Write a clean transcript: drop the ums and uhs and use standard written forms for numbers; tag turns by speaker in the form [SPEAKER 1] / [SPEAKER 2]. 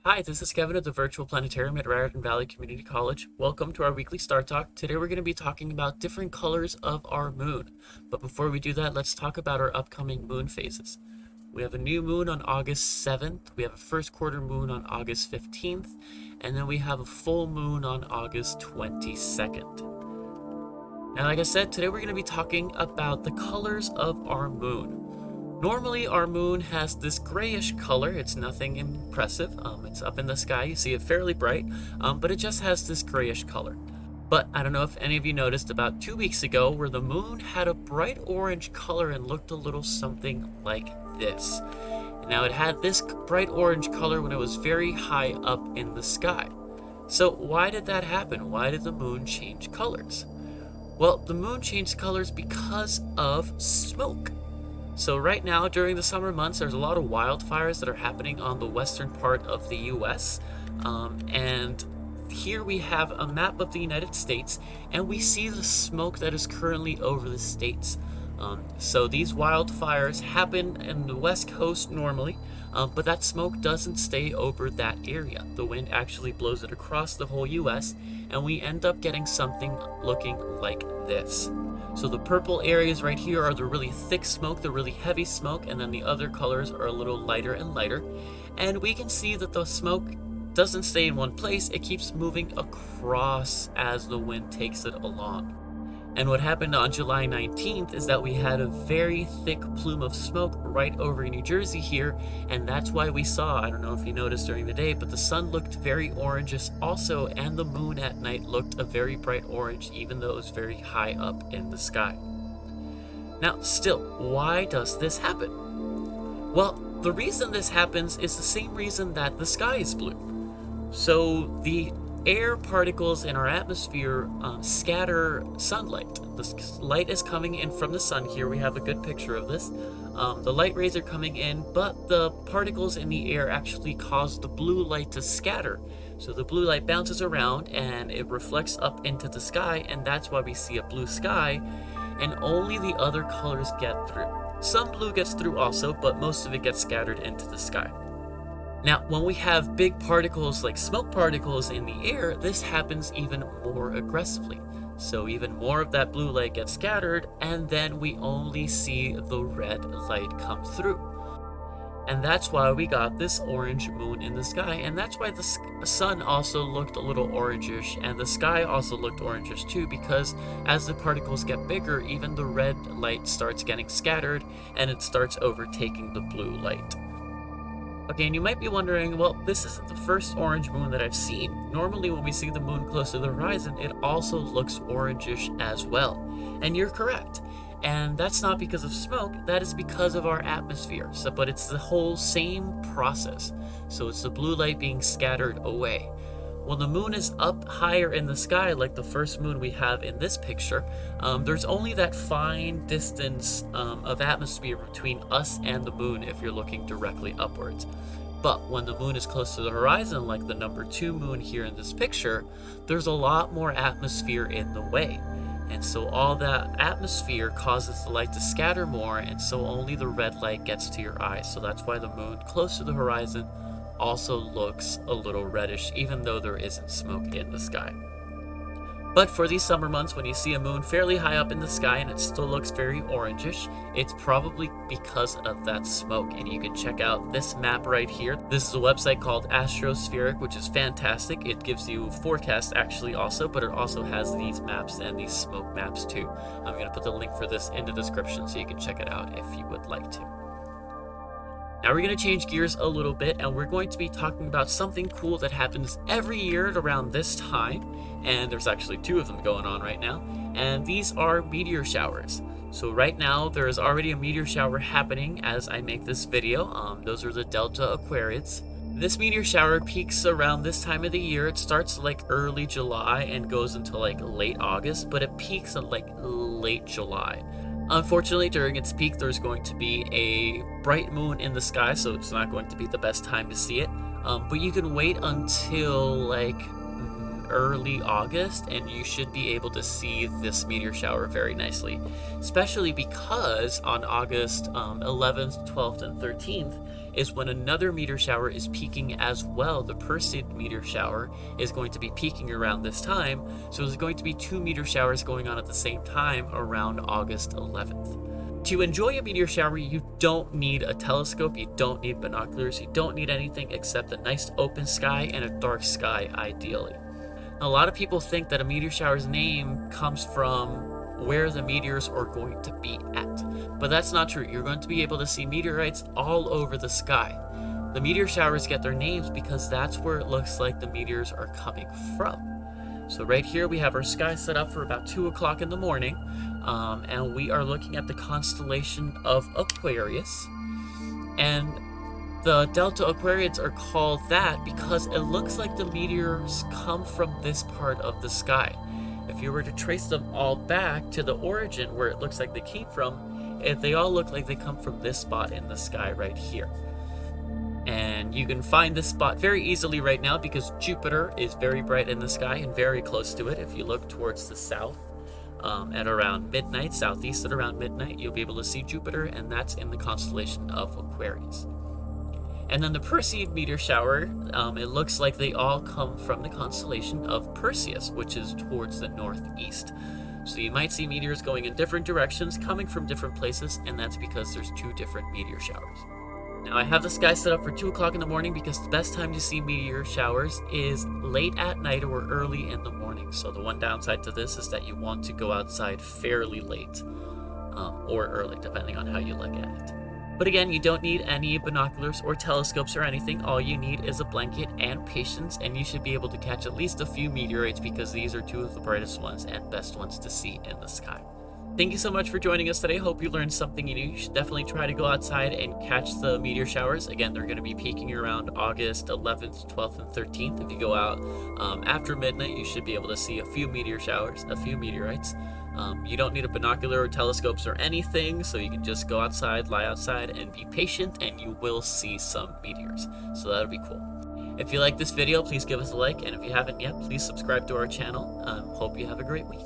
[SPEAKER 1] Hi, this is Kevin at the Virtual Planetarium at Raritan Valley Community College. Welcome to our weekly Star Talk. Today we're going to be talking about different colors of our moon. But before we do that, let's talk about our upcoming moon phases. We have a new moon on August 7th, we have a first quarter moon on August 15th, and then we have a full moon on August 22nd. Now, like I said, today we're going to be talking about the colors of our moon. Normally, our moon has this grayish color. It's nothing impressive. It's up in the sky. You see it fairly bright, but it just has this grayish color. But I don't know if any of you noticed about 2 weeks ago where the moon had a bright orange color and looked a little something like this. Now, it had this bright orange color when it was very high up in the sky. So why did that happen? Why did the moon change colors? Well, the moon changed colors because of smoke. So right now, during the summer months, there's a lot of wildfires that are happening on the western part of the US. And here we have a map of the United States, and we see the smoke that is currently over the states. So these wildfires happen in the west coast normally, but that smoke doesn't stay over that area. The wind actually blows it across the whole US, and we end up getting something looking like this. So the purple areas right here are the really thick smoke, the really heavy smoke, and then the other colors are a little lighter and lighter. And we can see that the smoke doesn't stay in one place, it keeps moving across as the wind takes it along. And what happened on July 19th is that we had a very thick plume of smoke right over New Jersey here, and that's why we saw, I don't know if you noticed during the day, but the sun looked very orangish also, and the moon at night looked a very bright orange, even though it was very high up in the sky. Now, still, why does this happen? Well, the reason this happens is the same reason that the sky is blue. So the air particles in our atmosphere scatter sunlight. The light is coming in from the sun. Here we have a good picture of this. The light rays are coming in, but the particles in the air actually cause the blue light to scatter. So the blue light bounces around and it reflects up into the sky, and that's why we see a blue sky, and only the other colors get through. Some blue gets through also, but most of it gets scattered into the sky. Now, when we have big particles like smoke particles in the air, this happens even more aggressively. So even more of that blue light gets scattered, and then we only see the red light come through. And that's why we got this orange moon in the sky, and that's why the sun also looked a little orangish, and the sky also looked orangish too, because as the particles get bigger, even the red light starts getting scattered, and it starts overtaking the blue light. Okay, and you might be wondering, well, this isn't the first orange moon that I've seen. Normally when we see the moon close to the horizon, it also looks orangish as well. And you're correct. And that's not because of smoke, that is because of our atmosphere. But it's the whole same process. So it's the blue light being scattered away. When the moon is up higher in the sky, like the first moon we have in this picture, there's only that fine distance of atmosphere between us and the moon if you're looking directly upwards. But when the moon is close to the horizon, like the number 2 moon here in this picture, there's a lot more atmosphere in the way. And so all that atmosphere causes the light to scatter more, and so only the red light gets to your eyes. So that's why the moon close to the horizon also looks a little reddish, even though there isn't smoke in the sky. But for these summer months, when you see a moon fairly high up in the sky and it still looks very orangish, it's probably because of that smoke. And you can check out this map right here. This is a website called Astrospheric, which is fantastic. It gives you forecasts actually also, but it also has these maps and these smoke maps too. I'm going to put the link for this in the description so you can check it out if you would like to. Now we're going to change gears a little bit, and we're going to be talking about something cool that happens every year at around this time, and there's actually 2 of them going on right now, and these are meteor showers. So right now there is already a meteor shower happening as I make this video. Those are the Delta Aquariids. This meteor shower peaks around this time of the year. It starts like early July and goes until like late August, but it peaks at like late July. Unfortunately, during its peak, there's going to be a bright moon in the sky, so it's not going to be the best time to see it. But you can wait until like early August, and you should be able to see this meteor shower very nicely, especially because on August 11th, 12th, and 13th is when another meteor shower is peaking as well. The Perseid meteor shower is going to be peaking around this time, so there's going to be 2 meteor showers going on at the same time around August 11th. To enjoy a meteor shower, you don't need a telescope, you don't need binoculars, you don't need anything except a nice open sky and a dark sky, ideally. Now, a lot of people think that a meteor shower's name comes from where the meteors are going to be at, but that's not true. You're going to be able to see meteorites all over the sky. The meteor showers get their names because that's where it looks like the meteors are coming from. So right here we have our sky set up for about 2 o'clock in the morning, and we are looking at the constellation of Aquarius. And the Delta Aquariids are called that because it looks like the meteors come from this part of the sky. If you were to trace them all back to the origin where it looks like they came from, they all look like they come from this spot in the sky right here. And you can find this spot very easily right now because Jupiter is very bright in the sky and very close to it. If you look towards the south at around midnight, southeast at around midnight, you'll be able to see Jupiter, and that's in the constellation of Aquarius. And then the Perseid meteor shower, it looks like they all come from the constellation of Perseus, which is towards the northeast. So you might see meteors going in different directions, coming from different places, and that's because there's 2 different meteor showers. Now, I have the sky set up for 2 o'clock in the morning because the best time to see meteor showers is late at night or early in the morning. So the one downside to this is that you want to go outside fairly late or early, depending on how you look at it. But again, you don't need any binoculars or telescopes or anything. All you need is a blanket and patience, and you should be able to catch at least a few meteorites because these are 2 of the brightest ones and best ones to see in the sky. Thank you so much for joining us today. Hope you learned something new. You should definitely try to go outside and catch the meteor showers. Again, they're going to be peaking around August 11th, 12th, and 13th. If you go out after midnight, you should be able to see a few meteor showers, a few meteorites. You don't need a binocular or telescopes or anything, so you can just go outside, lie outside, and be patient, and you will see some meteors. So that'll be cool. If you like this video, please give us a like, and if you haven't yet, please subscribe to our channel. Hope you have a great week.